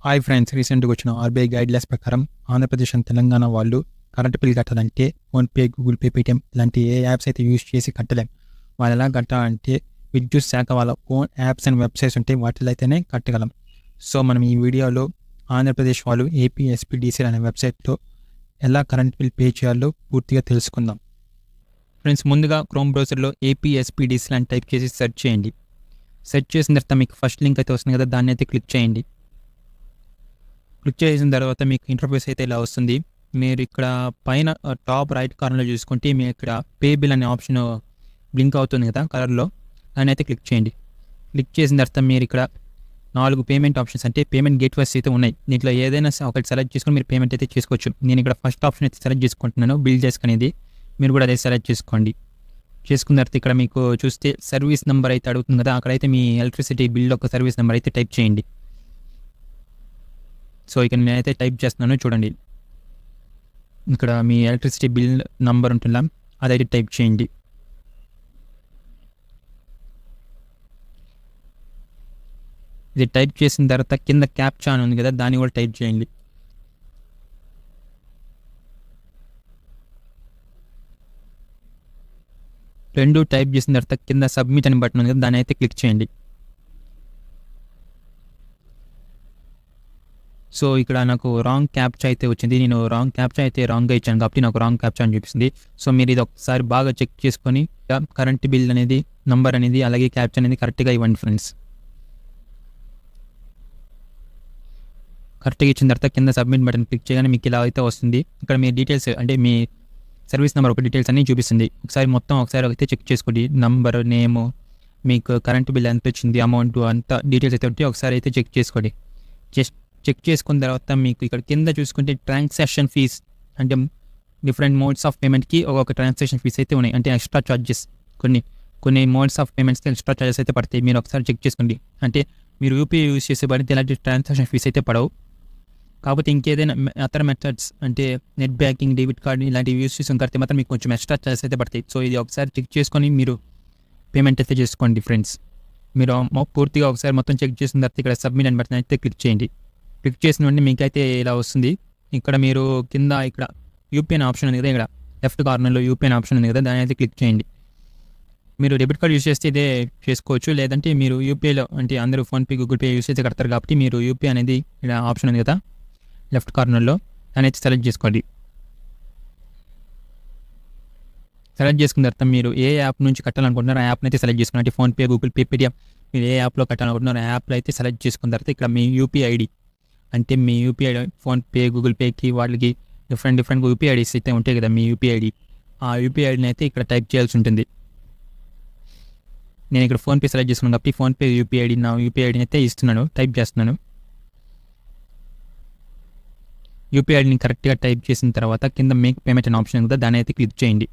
Hi friends, రీసెంట్గా వచ్చిన RBI guidelines ప్రకారం ఆంధ్రప్రదేశ్ అండ్ తెలంగాణ వాళ్ళు కరెంట్ బిల్ కట్టాలంటే ఫోన్పే, గూగుల్ పే, పేటిఎం ఇలాంటి ఏ యాప్స్ అయితే యూజ్ చేసి కట్టలేం. వాళ్ళు ఎలా కట్టాలంటే విద్యుత్ శాఖ వాళ్ళ ఓన్ యాప్స్ అండ్ వెబ్సైట్స్ ఉంటాయి, వాటిలో అయితేనే కట్టగలం. సో మనం ఈ వీడియోలో ఆంధ్రప్రదేశ్ వాళ్ళు ఏపీఎస్పీడీసీ అనే వెబ్సైట్లో ఎలా కరెంట్ బిల్ పే చేయాలో పూర్తిగా తెలుసుకుందాం. ఫ్రెండ్స్, ముందుగా క్రోమ్ బ్రౌజర్లో ఏపీఎస్పీడీసీ అని టైప్ చేసి సెర్చ్ చేయండి. సెర్చ్ చేసిన తర్వాత మీకు ఫస్ట్ లింక్ అయితే వస్తుంది కదా, దాన్ని అయితే క్లిక్ చేయండి. క్లిక్ చేసిన తర్వాత మీకు ఇంటర్ఫేస్ అయితే ఇలా వస్తుంది. మీరు ఇక్కడ పైన టాప్ రైట్ కార్నర్లో చూసుకుంటే మీరు ఇక్కడ పే బిల్ అనే ఆప్షన్ బ్లింక్ అవుతుంది కదా కలర్లో, దాన్ని అయితే క్లిక్ చేయండి. క్లిక్ చేసిన తర్వాత మీరు ఇక్కడ 4 పేమెంట్ ఆప్షన్స్ అంటే పేమెంట్ గేట్వేస్ అయితే ఉన్నాయి. దీంట్లో ఏదైనా ఒకటి సెలెక్ట్ చేసుకొని మీరు పేమెంట్ అయితే చేసుకోవచ్చు. నేను ఇక్కడ ఫస్ట్ ఆప్షన్ అయితే సెలెక్ట్ చేసుకుంటున్నాను, బిల్ చేసుకునేది. మీరు కూడా అదే సెలెక్ట్ చేసుకోండి. చేసుకున్న తర్వాత ఇక్కడ మీకు చూస్తే సర్వీస్ నెంబర్ అయితే అడుగుతుంది కదా, అక్కడైతే మీ ఎలక్ట్రిసిటీ బిల్ ఒక సర్వీస్ నెంబర్ అయితే టైప్ చేయండి. సో ఇక్కడ నేనైతే టైప్ చేస్తున్నాను, చూడండి. ఇక్కడ మీ ఎలక్ట్రిసిటీ బిల్ నంబర్ ఉంటుందా, అదైతే టైప్ చేయండి. ఇది టైప్ చేసిన తర్వాత కింద క్యాప్చా అని ఉంది కదా, దాన్ని కూడా టైప్ చేయండి. రెండు టైప్ చేసిన తర్వాత కింద సబ్మిట్ అని బటన్ ఉంది కదా, దాన్ని అయితే క్లిక్ చేయండి. సో ఇక్కడ నాకు రాంగ్ క్యాప్చా అయితే వచ్చింది. నేను రాంగ్ క్యాప్చా అయితే రాంగ్గా ఇచ్చాను కాబట్టి నాకు రాంగ్ క్యాప్చా అని చూపిస్తుంది. సో మీరు ఇది ఒకసారి బాగా చెక్ చేసుకొని కరెంట్ బిల్ అనేది నంబర్ అనేది అలాగే క్యాప్చా అనేది కరెక్ట్గా ఇవ్వండి ఫ్రెండ్స్. కరెక్ట్గా ఇచ్చిన తర్వాత కింద సబ్మిట్ బటన్ క్లిక్ చేయగానే మీకు ఇలా అయితే వస్తుంది. ఇక్కడ మీ డీటెయిల్స్ అంటే మీ సర్వీస్ నెంబర్ ఒక డీటెయిల్స్ అన్నీ చూపిస్తుంది. ఒకసారి అయితే చెక్ చేసుకోండి. నంబర్, నేము, మీకు కరెంట్ బిల్ ఎంత వచ్చింది, అమౌంట్ అంతా డీటెయిల్స్ అయితే ఉంటే ఒకసారి అయితే చెక్ చేసుకోండి. చెక్ చేసుకున్న తర్వాత మీకు ఇక్కడ కింద చూసుకుంటే ట్రాన్సాక్షన్ ఫీజ్ అంటే డిఫరెంట్ మోడ్స్ ఆఫ్ పేమెంట్కి ఒక్కొక్క ట్రాన్సాక్షన్ ఫీజ్ అయితే ఉన్నాయి. అంటే ఎక్స్ట్రా ఛార్జెస్ కొన్ని మోడ్స్ ఆఫ్ పేమెంట్స్కి ఎక్స్ట్రా ఛార్జెస్ అయితే పడతాయి. మీరు ఒకసారి చెక్ చేసుకోండి. అంటే మీరు యూపీఐ యూజ్ చేసే పడితే ఇలాంటి ట్రాన్సాక్షన్ ఫీజ్ అయితే పడవు. కాకపోతే ఇంకేదైనా అదర్ మెథడ్స్ అంటే నెట్ బ్యాంకింగ్, డెబిట్ కార్డ్ ఇలాంటివి యూజ్ చేసి కడితే మాత్రం మీకు కొంచెం ఎక్స్ట్రా ఛార్జెస్ అయితే పడతాయి. సో ఇది ఒకసారి చెక్ చేసుకొని మీరు పేమెంట్ అయితే చేసుకోండి ఫ్రెండ్స్. మీరు పూర్తిగా ఒకసారి మొత్తం చెక్ చేసిన తర్వాత ఇక్కడ సబ్మిట్ అని బటన్ అయితే క్లిక్ చేయండి. క్లిక్ చేసిన వెంటనే మీకైతే ఇలా వస్తుంది. ఇక్కడ మీరు కింద ఇక్కడ యూపీఐ ఆప్షన్ ఉంది కదా, ఇక్కడ లెఫ్ట్ కార్నర్లో యూపీఐ ఆప్షన్ ఉంది కదా, దాని అయితే క్లిక్ చేయండి. మీరు డెబిట్ కార్డ్ యూజ్ చేస్తే ఇదే చేసుకోవచ్చు, లేదంటే మీరు యూపీఐలో అంటే అందరూ ఫోన్పే, గూగుల్ పే యూజ్ చేస్తే కడతారు కాబట్టి మీరు యూపీఐ అనేది ఇక్కడ ఆప్షన్ ఉంది కదా లెఫ్ట్ కార్నర్లో, దాని అయితే సెలెక్ట్ చేసుకోండి. సెలెక్ట్ చేసుకున్న తర్వాత మీరు ఏ యాప్ నుంచి కట్టాలనుకుంటున్నారో ఆ యాప్ని అయితే సెలెక్ట్ చేసుకోండి. అంటే ఫోన్పే, గూగుల్ పే, పేటిఎం మీరు ఏ యాప్లో కట్టాలనుకుంటున్నారో ఆ యాప్లో అయితే సెలెక్ట్ చేసుకున్న తర్వాత ఇక్కడ మీ యూపీఐ ఐడి అంటే మీ యూపీఐ ఫోన్పే, గూగుల్ పేకి వాళ్ళకి డిఫరెంట్ యూపీఐ ఐడీస్ అయితే ఉంటాయి కదా, మీ యూపీఐ ఐడి ఆ యూపీఐ ఐడిని అయితే ఇక్కడ టైప్ చేయాల్సి ఉంటుంది. నేను ఇక్కడ ఫోన్పే సెలెక్ట్ చేసుకున్నాను కాబట్టి ఫోన్పే యూపీఐ ఐడి నా యూపీఐ ఐడిని అయితే ఇస్తున్నాను, టైప్ చేస్తున్నాను. యూపీఐ ఐడిని కరెక్ట్గా టైప్ చేసిన తర్వాత కింద మేక్ పేమెంట్ అనే ఆప్షన్ కదా, దాన్ని అయితే క్లిక్ చేయండి.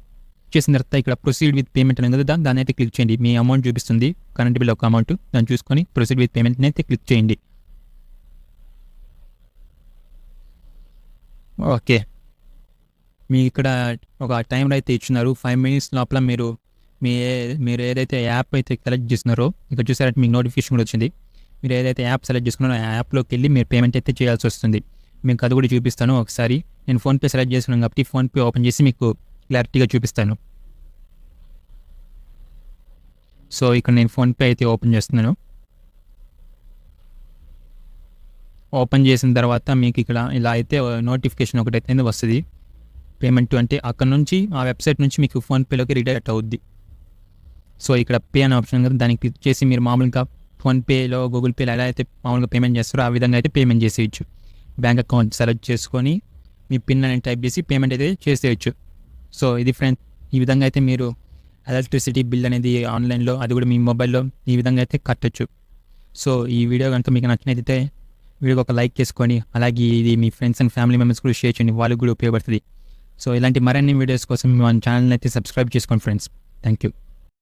చేసిన తర్వాత ఇక్కడ ప్రొసీడ్ విత్ పేమెంట్ అనేది కదా, దాన్ని అయితే క్లిక్ చేయండి. మీ అమౌంట్ చూపిస్తుంది కరెంట్ బిల్ ఒక అమౌంట్, దాన్ని చూసుకొని ప్రొసీడ్ విత్ పేమెంట్ని అయితే క్లిక్ చేయండి. ఓకే, మీ ఇక్కడ ఒక టైం అయితే ఇచ్చినారు. 5 minutes లోపల మీరు ఏదైతే యాప్ అయితే సెలెక్ట్ చేస్తున్నారో ఇక్కడ చూసారంటే మీకు నోటిఫికేషన్ కూడా వచ్చింది. మీరు ఏదైతే యాప్ సెలెక్ట్ చేసుకున్నారో ఆ యాప్లోకి వెళ్ళి మీరు పేమెంట్ అయితే చేయాల్సి వస్తుంది. మీకు అది కూడా చూపిస్తాను ఒకసారి. నేను ఫోన్పే సెలెక్ట్ చేసుకున్నాను కాబట్టి ఫోన్పే ఓపెన్ చేసి మీకు క్లారిటీగా చూపిస్తాను. సో ఇక్కడ నేను ఫోన్పే అయితే ఓపెన్ చేస్తున్నాను. ఓపెన్ చేసిన తర్వాత మీకు ఇక్కడ ఇలా అయితే నోటిఫికేషన్ ఒకటైతే వస్తుంది పేమెంట్ అంటే అక్కడ నుంచి ఆ వెబ్సైట్ నుంచి మీకు ఫోన్పేలోకి రిడైరెక్ట్ అవుద్ది. సో ఇక్కడ పే అనే ఆప్షన్ కదా, దానికి క్లిక్ చేసి మీరు మామూలుగా ఫోన్పేలో, గూగుల్ పేలో ఎలా అయితే మామూలుగా పేమెంట్ చేస్తారో ఆ విధంగా అయితే పేమెంట్ చేసేయచ్చు. బ్యాంక్ అకౌంట్ సెలెక్ట్ చేసుకొని మీ పిన్ అనేది టైప్ చేసి పేమెంట్ అయితే చేసేయచ్చు. సో ఇది ఫ్రెండ్స్, ఈ విధంగా అయితే మీరు ఎలక్ట్రిసిటీ బిల్ అనేది ఆన్లైన్లో అది కూడా మీ మొబైల్లో ఈ విధంగా అయితే కట్టచ్చు. సో ఈ వీడియో కనుక మీకు నచ్చినట్లయితే వీడియోకి ఒక లైక్ చేసుకొని అలాగే ఇది మీ ఫ్రెండ్స్ అండ్ ఫ్యామిలీ మెంబర్స్ కూడా షేర్ చేయండి, వాళ్ళకి కూడా ఉపయోగపడుతుంది. సో ఇలాంటి మరిన్ని వీడియోస్ కోసం మన ఛానల్ని అయితే సబ్స్క్రైబ్ చేసుకోండి ఫ్రెండ్స్. Thank you.